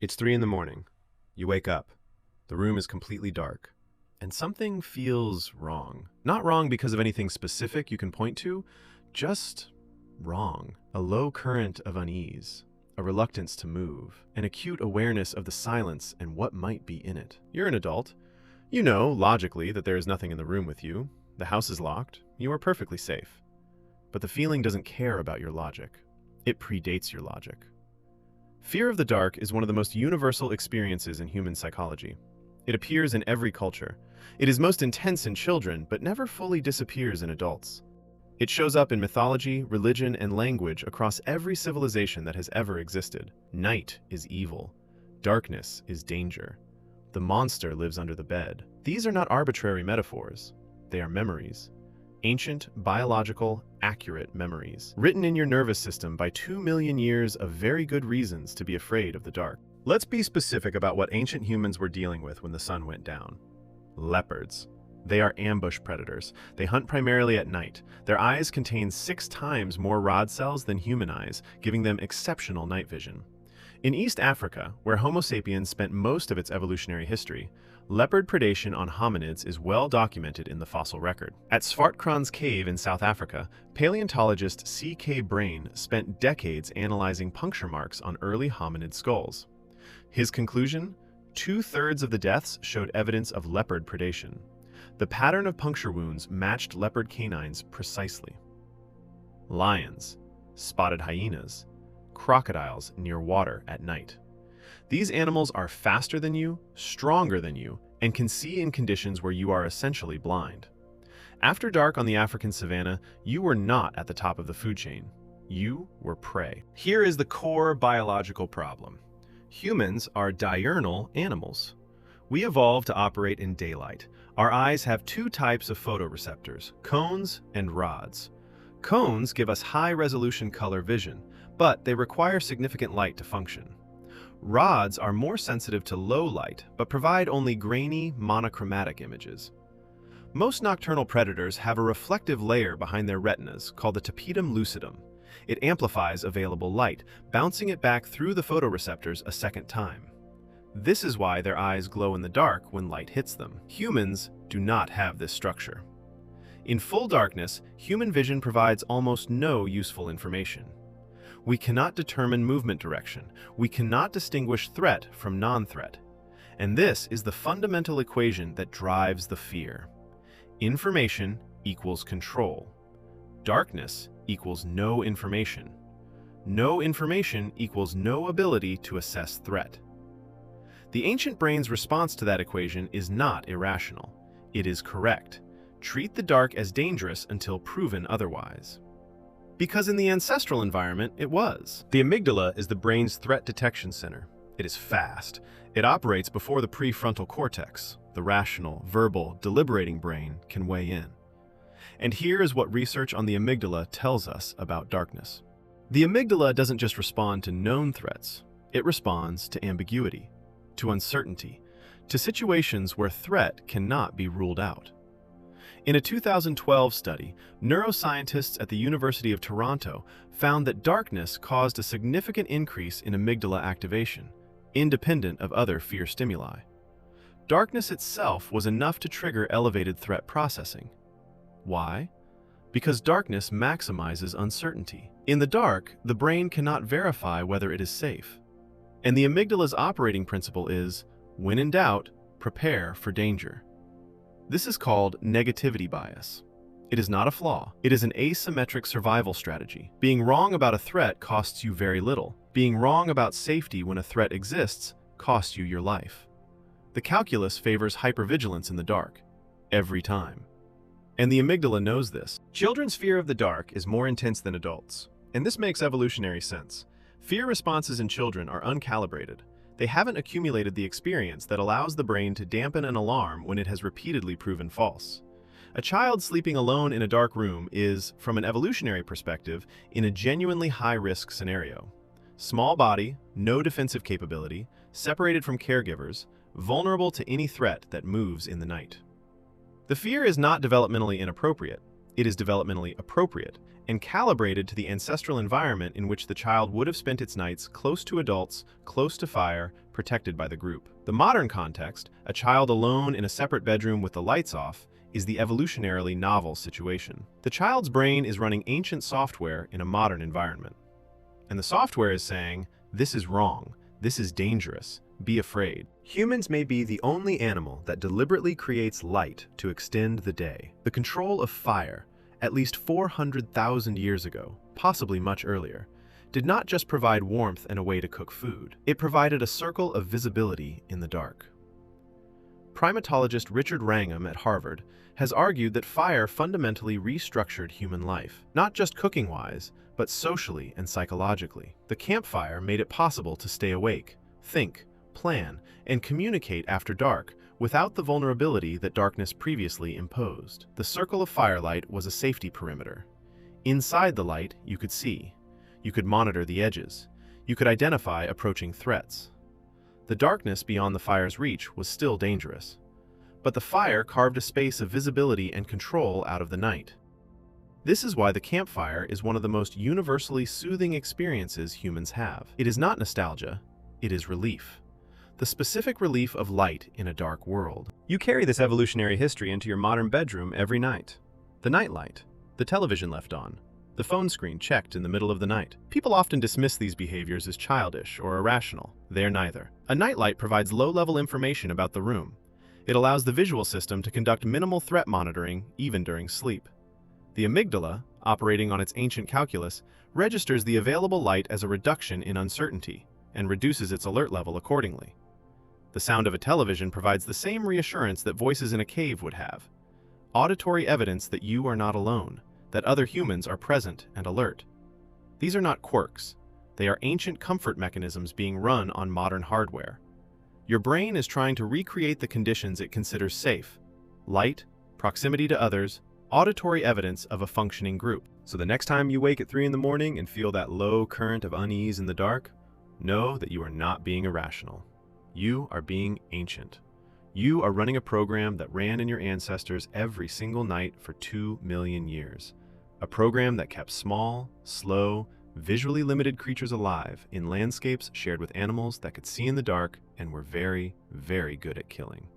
It's 3 in the morning. You wake up. The room is completely dark. And something feels wrong. Not wrong because of anything specific you can point to, just wrong. A low current of unease, a reluctance to move, an acute awareness of the silence and what might be in it. You're an adult. You know, logically, that there is nothing in the room with you. The house is locked. You are perfectly safe. But the feeling doesn't care about your logic. It predates your logic. Fear of the dark is one of the most universal experiences in human psychology. It appears in every culture. It is most intense in children, but never fully disappears in adults. It shows up in mythology, religion, and language across every civilization that has ever existed. Night is evil. Darkness is danger. The monster lives under the bed. These are not arbitrary metaphors. They are memories. Ancient, biological, accurate memories, written in your nervous system by 2 million years of very good reasons to be afraid of the dark. Let's be specific about what ancient humans were dealing with when the sun went down. Leopards. They are ambush predators. They hunt primarily at night. Their eyes contain 6 times more rod cells than human eyes, giving them exceptional night vision. In East Africa, where Homo sapiens spent most of its evolutionary history, leopard predation on hominids is well documented in the fossil record. At Swartkran's cave in South Africa, paleontologist C.K. Brain spent decades analyzing puncture marks on early hominid skulls. His conclusion? 2/3 of the deaths showed evidence of leopard predation. The pattern of puncture wounds matched leopard canines precisely. Lions, spotted hyenas, crocodiles near water at night. These animals are faster than you, stronger than you, and can see in conditions where you are essentially blind. After dark on the African savanna, you were not at the top of the food chain. You were prey. Here is the core biological problem. Humans are diurnal animals. We evolved to operate in daylight. Our eyes have 2 types of photoreceptors, cones and rods. Cones give us high-resolution color vision, but they require significant light to function. Rods are more sensitive to low light, but provide only grainy, monochromatic images. Most nocturnal predators have a reflective layer behind their retinas called the tapetum lucidum. It amplifies available light, bouncing it back through the photoreceptors a second time. This is why their eyes glow in the dark when light hits them. Humans do not have this structure. In full darkness, human vision provides almost no useful information. We cannot determine movement direction. We cannot distinguish threat from non-threat. And this is the fundamental equation that drives the fear. Information equals control. Darkness equals no information. No information equals no ability to assess threat. The ancient brain's response to that equation is not irrational. It is correct. Treat the dark as dangerous until proven otherwise. Because in the ancestral environment, it was. The amygdala is the brain's threat detection center. It is fast. It operates before the prefrontal cortex. The rational, verbal, deliberating brain can weigh in. And here is what research on the amygdala tells us about darkness. The amygdala doesn't just respond to known threats. It responds to ambiguity, to uncertainty, to situations where threat cannot be ruled out. In a 2012 study, neuroscientists at the University of Toronto found that darkness caused a significant increase in amygdala activation, independent of other fear stimuli. Darkness itself was enough to trigger elevated threat processing. Why? Because darkness maximizes uncertainty. In the dark, the brain cannot verify whether it is safe. And the amygdala's operating principle is, when in doubt, prepare for danger. This is called negativity bias. It is not a flaw. It is an asymmetric survival strategy. Being wrong about a threat costs you very little. Being wrong about safety when a threat exists costs you your life. The calculus favors hypervigilance in the dark, every time. And the amygdala knows this. Children's fear of the dark is more intense than adults, and this makes evolutionary sense. Fear responses in children are uncalibrated. They haven't accumulated the experience that allows the brain to dampen an alarm when it has repeatedly proven false. A child sleeping alone in a dark room is, from an evolutionary perspective, in a genuinely high-risk scenario. Small body, no defensive capability, separated from caregivers, vulnerable to any threat that moves in the night. The fear is not developmentally inappropriate. It is developmentally appropriate and calibrated to the ancestral environment in which the child would have spent its nights close to adults, close to fire, protected by the group. The modern context, a child alone in a separate bedroom with the lights off, is the evolutionarily novel situation. The child's brain is running ancient software in a modern environment. And the software is saying, this is wrong, this is dangerous, be afraid. Humans may be the only animal that deliberately creates light to extend the day. The control of fire, at least 400,000 years ago, possibly much earlier, did not just provide warmth and a way to cook food. It provided a circle of visibility in the dark. Primatologist Richard Wrangham at Harvard has argued that fire fundamentally restructured human life, not just cooking-wise, but socially and psychologically. The campfire made it possible to stay awake, think, plan, and communicate after dark without the vulnerability that darkness previously imposed. The circle of firelight was a safety perimeter. Inside the light, you could see. You could monitor the edges. You could identify approaching threats. The darkness beyond the fire's reach was still dangerous. But the fire carved a space of visibility and control out of the night. This is why the campfire is one of the most universally soothing experiences humans have. It is not nostalgia, it is relief. The specific relief of light in a dark world. You carry this evolutionary history into your modern bedroom every night. The nightlight, the television left on, the phone screen checked in the middle of the night. People often dismiss these behaviors as childish or irrational. They're neither. A nightlight provides low-level information about the room. It allows the visual system to conduct minimal threat monitoring even during sleep. The amygdala, operating on its ancient calculus, registers the available light as a reduction in uncertainty and reduces its alert level accordingly. The sound of a television provides the same reassurance that voices in a cave would have. Auditory evidence that you are not alone, that other humans are present and alert. These are not quirks. They are ancient comfort mechanisms being run on modern hardware. Your brain is trying to recreate the conditions it considers safe: light, proximity to others, auditory evidence of a functioning group. So the next time you wake at 3 in the morning and feel that low current of unease in the dark, know that you are not being irrational. You are being ancient. You are running a program that ran in your ancestors every single night for 2 million years. A program that kept small, slow, visually limited creatures alive in landscapes shared with animals that could see in the dark and were very, very good at killing.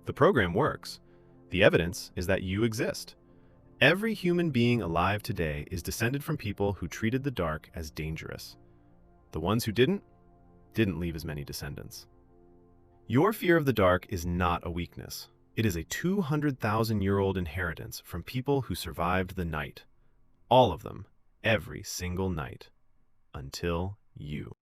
The program works. The evidence is that you exist. Every human being alive today is descended from people who treated the dark as dangerous. The ones who didn't leave as many descendants. Your fear of the dark is not a weakness. It is a 200,000-year-old inheritance from people who survived the night. All of them, every single night. Until you.